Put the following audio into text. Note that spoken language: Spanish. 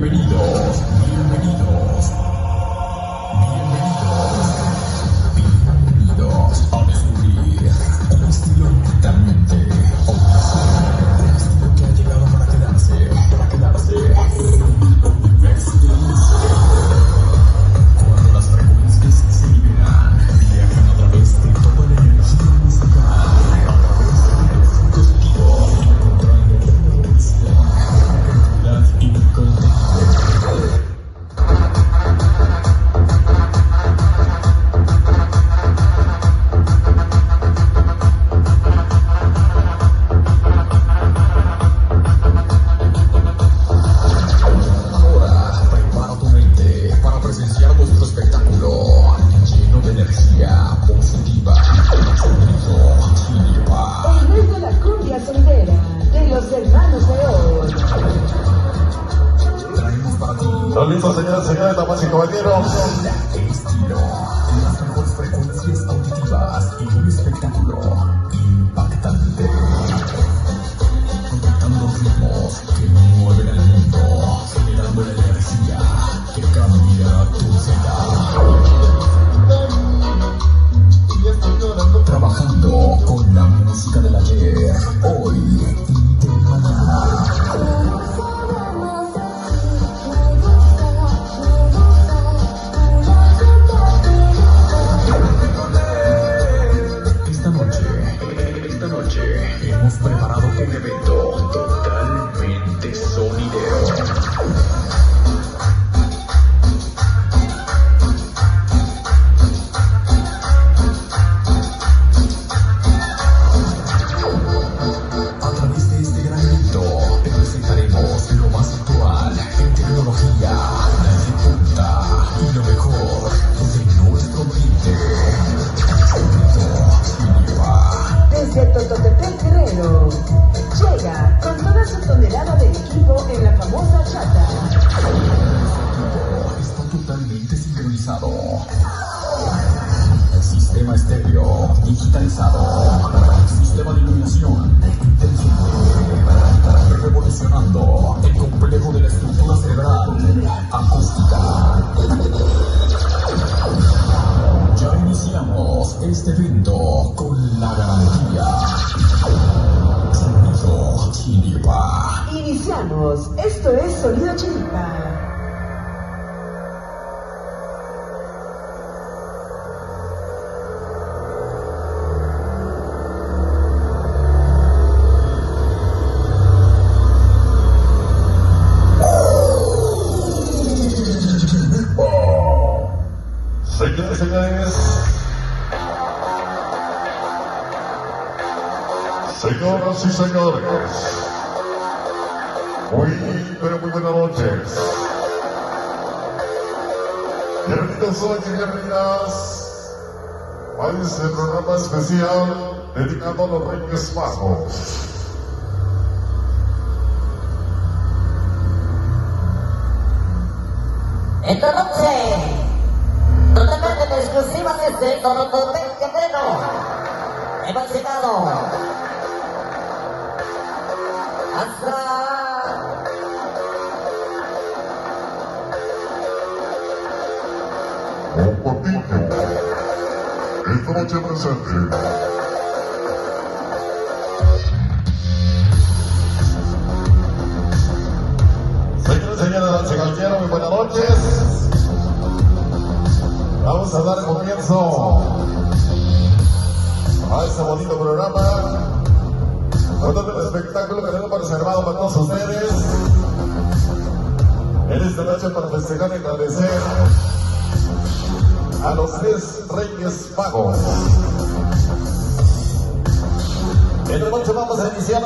Bienvenidos, bienvenidos, bienvenidos a descubrir un estilo netamente original, un estilo que ha llegado para quedarse, cuando las frecuencias se liberan, viajan a través de toda la energía musical, a través del dispositivo, encontrando una evolución, creatividad y contenido. Presenciar vuestro espectáculo lleno de energía positiva. El rey de la cumbia sonidera de los hermanos de hoy. Traemos para ti. ¿Están listos, señoras y señores, damas y caballeros? El estilo, las mejores frecuencias auditivas y un espectáculo impactante. Conectando ritmos que mueven el mundo, generando la energía que cambia tu vida. Trabajando con la música del ayer, hoy y del mañana. Esta noche hemos preparado un evento totalmente sonidero. A través de este gran evento te presentaremos lo más actual en tecnología, de punta y lo mejor de nuestro ambiente. Desde Tototepec, Guerrero, llega con toda su tonelada de equipo en la famosa chata. Está totalmente sincronizado. Sistema estéreo digitalizado. Sistema de iluminación inteligente. Revolucionando el complejo de la estructura cerebral acústica. Ya iniciamos este evento con la garantía. Sonido Chiripa. Iniciamos. Esto es Sonido Chiripa. Señores y señores, señoras y señores, muy buenas noches. Bienvenidos hoy y bienvenidas a este programa especial dedicado a los Reyes Magos. Esta noche, totalmente en exclusiva desde Tototepec, Guerrero, hemos llegado hasta Un Patiño, esta noche presente. Señores y señoras, caballero, muy buenas noches. Vamos a dar comienzo a este bonito programa con todo el espectáculo que tenemos reservado para todos ustedes en esta noche para festejar y agradecer a los 3 Reyes Magos. Esta noche vamos a iniciar